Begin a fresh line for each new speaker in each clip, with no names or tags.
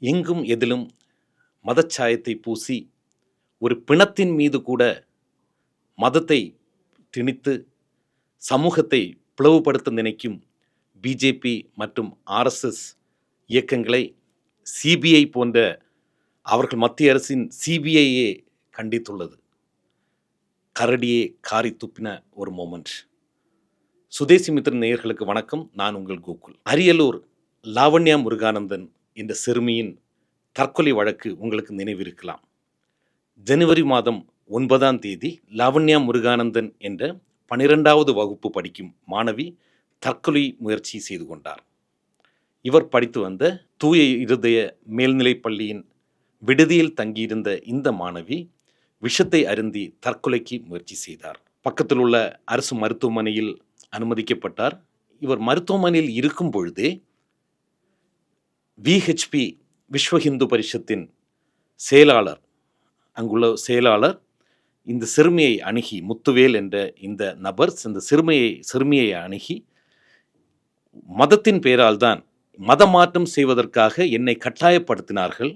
எங்கும் எதிலும் மதச்சாயத்தை பூசி ஒரு பிணத்தின் மீது கூட மதத்தை திணித்து சமூகத்தை பிளவுபடுத்த நினைக்கும் பிஜேபி மற்றும் ஆர்எஸ்எஸ் இயக்கங்களை சிபிஐ போன்ற அவர்கள் மத்திய அரசின் சிபிஐயே கண்டித்துள்ளது. கரடியே காரி துப்பின ஒரு மொமெண்ட். சுதேசி மித்திரன் நேயர்களுக்கு வணக்கம். நான் உங்கள் கோகுல். அரியலூர் லாவண்யா முருகானந்தன் என்ற சிறுமியின் தற்கொலை வழக்கு உங்களுக்கு நினைவிருக்கலாம். ஜனவரி மாதம் 9ஆம் தேதி லாவண்யா முருகானந்தன் என்ற 12வது வகுப்பு படிக்கும் மாணவி தற்கொலை முயற்சி செய்து கொண்டார். இவர் படித்து வந்த தூய இருதய மேல்நிலைப் பள்ளியின் விடுதியில் தங்கியிருந்த இந்த மாணவி விஷத்தை அருந்தி தற்கொலைக்கு முயற்சி செய்தார். பக்கத்தில் உள்ள அரசு மருத்துவமனையில் அனுமதிக்கப்பட்டார். இவர் மருத்துவமனையில் இருக்கும் பொழுதே விஹெச்பி விஸ்வ ஹிந்து பரிஷத்தின் செயலாளர், அங்குள்ள செயலாளர் இந்த சிறுமியை அணுகி, முத்துவேல் என்ற இந்த நபர் இந்த சிறுமியை அணுகி, மதத்தின் பெயரால் தான் மத மாற்றம் செய்வதற்காக என்னை கட்டாயப்படுத்தினார்கள்,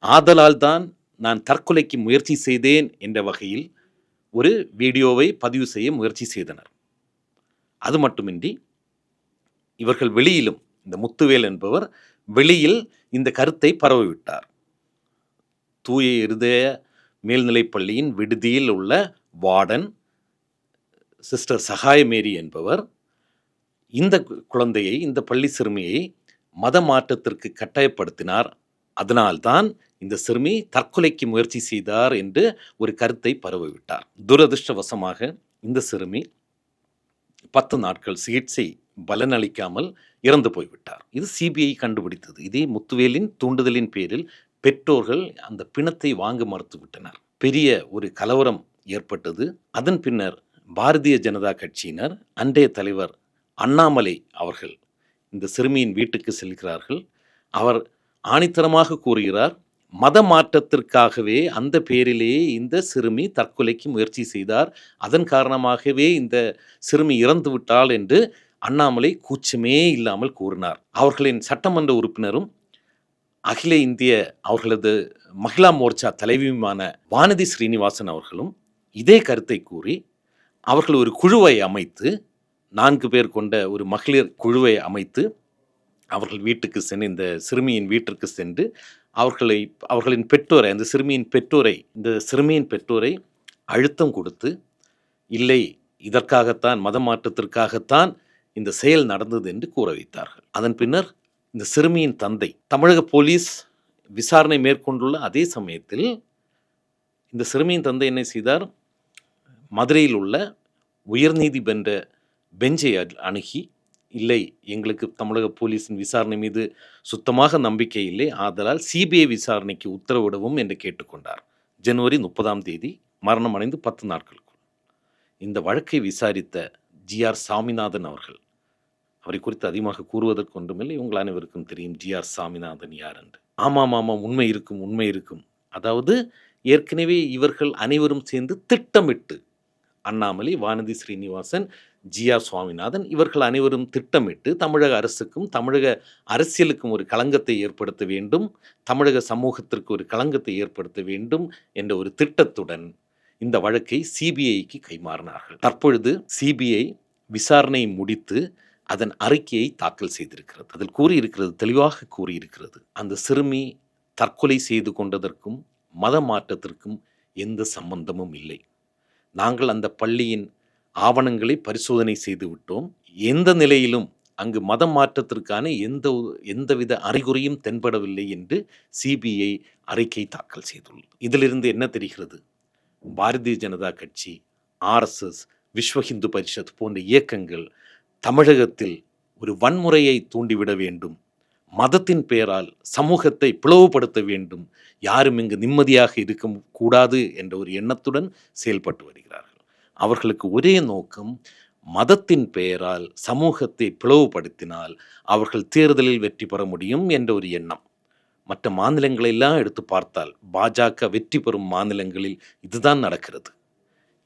ஆதலால் தான் நான் தற்கொலைக்கு முயற்சி செய்தேன் என்ற வகையில் ஒரு வீடியோவை பதிவு செய்ய முயற்சி செய்தனர். அது மட்டுமின்றி இவர்கள் வெளியிலும், இந்த முத்துவேல் என்பவர் வெளியில் இந்த கருத்தை பரவிவிட்டார். தூய இருதய மேல்நிலைப் பள்ளியின் விடுதியில் உள்ள வார்டன் சிஸ்டர் சகாயமேரி என்பவர் இந்த குழந்தையை, இந்த பள்ளி சிறுமியை மத மாற்றத்திற்கு கட்டாயப்படுத்தினார், அதனால்தான் இந்த சிறுமி தற்கொலைக்கு முயற்சி செய்தார் என்று ஒரு கருத்தை பரவிவிட்டார். துரதிருஷ்டவசமாக இந்த சிறுமி 10 நாட்கள் சிகிச்சை பலனளிக்காமல் இறந்து போய்விட்டார். இது சிபிஐ கண்டுபிடித்தது. இதே முத்துவேலின் தூண்டுதலின் பேரில் பெற்றோர்கள் அந்த பிணத்தை வாங்க மறுத்துவிட்டனர். பெரிய ஒரு கலவரம் ஏற்பட்டது. அதன் பின்னர் பாரதிய ஜனதா கட்சியினர், அன்றைய தலைவர் அண்ணாமலை அவர்கள் இந்த சிறுமியின் வீட்டுக்கு செல்கிறார்கள். அவர் ஆணித்தரமாக கூறுகிறார், மத மாற்றத்திற்காகவே அந்த பேரிலேயே இந்த சிறுமி தற்கொலைக்கு முயற்சி செய்தார், அதன் காரணமாகவே இந்த சிறுமி இறந்து விட்டாள் என்று அண்ணாமலை கூச்சமே இல்லாமல் கூறினார். அவர்களின் சட்டமன்ற உறுப்பினரும் அகில இந்திய அவர்களது மகிழா மோர்ச்சா தலைவியுமான வானதி ஸ்ரீனிவாசன் அவர்களும் இதே கருத்தை கூறி அவர்கள் ஒரு குழுவை அமைத்து, 4 பேர் கொண்ட ஒரு மகளிர் குழுவை அமைத்து அவர்கள் வீட்டுக்கு சென்று, இந்த சிறுமியின் வீட்டிற்கு சென்று அவர்களின் பெற்றோரை, அந்த சிறுமியின் பெற்றோரை அழுத்தம் கொடுத்து, இல்லை இதற்காகத்தான், மத மாற்றத்திற்காகத்தான் இந்த செயல் நடந்தது என்று கூற வைத்தார்கள். அதன் பின்னர் இந்த சிறுமியின் தந்தை, தமிழக போலீஸ் விசாரணை மேற்கொண்டுள்ள அதே சமயத்தில் இந்த சிறுமியின் தந்தை என்ன செய்தார், மதுரையில் உள்ள உயர்நீதிமன்ற பெஞ்சை அணுகி, இல்லை எங்களுக்கு தமிழக போலீஸின் விசாரணை மீது சுத்தமாக நம்பிக்கை இல்லை, ஆதலால் சிபிஐ விசாரணைக்கு உத்தரவிடவும் என்று கேட்டுக்கொண்டார். ஜனவரி 30ஆம் தேதி மரணம் அடைந்து 10 நாட்களுக்குள் இந்த வழக்கை விசாரித்த ஜிஆர் சாமிநாதன் அவர்கள், அவரை குறித்து அதிகமாக கூறுவதற்கு ஒன்றுமில்லை, உங்கள் அனைவருக்கும் தெரியும் ஜிஆர் சாமிநாதன் யார் என்று. ஆமாம் உண்மை இருக்கும். அதாவது ஏற்கனவே இவர்கள் அனைவரும் சேர்ந்து திட்டமிட்டு, அண்ணாமலை, வானதி ஸ்ரீனிவாசன், ஜிஆர் சுவாமிநாதன், இவர்கள் அனைவரும் திட்டமிட்டு தமிழக அரசுக்கும் தமிழக அரசியலுக்கும் ஒரு களங்கத்தை ஏற்படுத்த வேண்டும், தமிழக சமூகத்திற்கு ஒரு களங்கத்தை ஏற்படுத்த வேண்டும் என்ற ஒரு திட்டத்துடன் இந்த வழக்கை சிபிஐக்கு கைமாறினார்கள். தற்பொழுது சிபிஐ விசாரணை முடித்து அதன் அறிக்கையை தாக்கல் செய்திருக்கிறது. அதில் கூறியிருக்கிறது, தெளிவாக கூறியிருக்கிறது, அந்த சிறுமி தற்கொலை செய்து கொண்டதற்கும் மத மாற்றத்திற்கும் எந்த சம்பந்தமும் இல்லை. நாங்கள் அந்த பள்ளியின் ஆவணங்களை பரிசோதனை செய்து விட்டோம். எந்த நிலையிலும் அங்கு மத மாற்றத்திற்கான எந்தவித அறிகுறியும் தென்படவில்லை என்று சிபிஐ அறிக்கை தாக்கல் செய்துள்ளது. இதிலிருந்து என்ன தெரிகிறது, பாரதிய ஜனதா கட்சி, ஆர்எஸ்எஸ், விஸ்வ ஹிந்து பரிஷத் போன்ற இயக்கங்கள் தமிழகத்தில் ஒரு வன்முறையை தூண்டிவிட வேண்டும், மதத்தின் பெயரால் சமூகத்தை பிளவுபடுத்த வேண்டும், யாரும் இங்கு நிம்மதியாக இருக்க கூடாது என்ற ஒரு எண்ணத்துடன் செயல்பட்டு வருகிறார்கள். அவர்களுக்கு ஒரே நோக்கம், மதத்தின் பெயரால் சமூகத்தை பிளவுபடுத்தினால் அவர்கள் தேர்தலில் வெற்றி பெற முடியும் என்ற ஒரு எண்ணம். மற்ற மாநிலங்களெல்லாம் எடுத்து பார்த்தால் பாஜக வெற்றி பெறும் மாநிலங்களில் இதுதான் நடக்கிறது.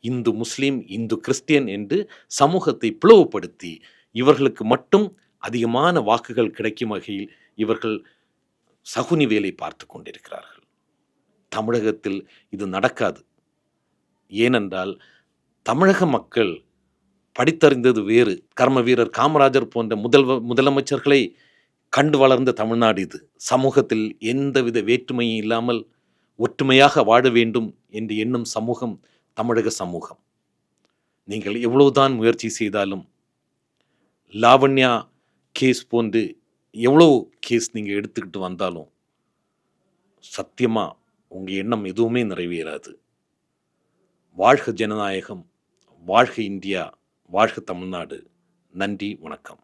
இந்து முஸ்லீம், இந்து கிறிஸ்டியன் என்று சமூகத்தை பிளவுபடுத்தி இவர்களுக்கு மட்டும் அதிகமான வாக்குகள் கிடைக்கும் வகையில் இவர்கள் சகுனி வேலை பார்த்து கொண்டிருக்கிறார்கள். தமிழகத்தில் இது நடக்காது. ஏனென்றால் தமிழக மக்கள் படித்தறிந்தது வேறு. கர்ம வீரர் காமராஜர் போன்ற முதலமைச்சர்களை கண்டு வளர்ந்த தமிழ்நாடு இது. சமூகத்தில் எந்தவித வேற்றுமையும் இல்லாமல் ஒற்றுமையாக வாழ வேண்டும் என்று எண்ணும் சமூகம் தமிழக சமூகம். நீங்கள் எவ்வளவுதான் முயற்சி செய்தாலும் லாவண்யா கேஸ் போன்று எவ்வளோ கேஸ் நீங்கள் எடுத்துக்கிட்டு வந்தாலும் சத்தியமாக உங்கள் எண்ணம் எதுவுமே நிறைவேறாது. வாழ்க ஜனநாயகம், வாழ்க இந்தியா, வாழ்க தமிழ்நாடு. நன்றி, வணக்கம்.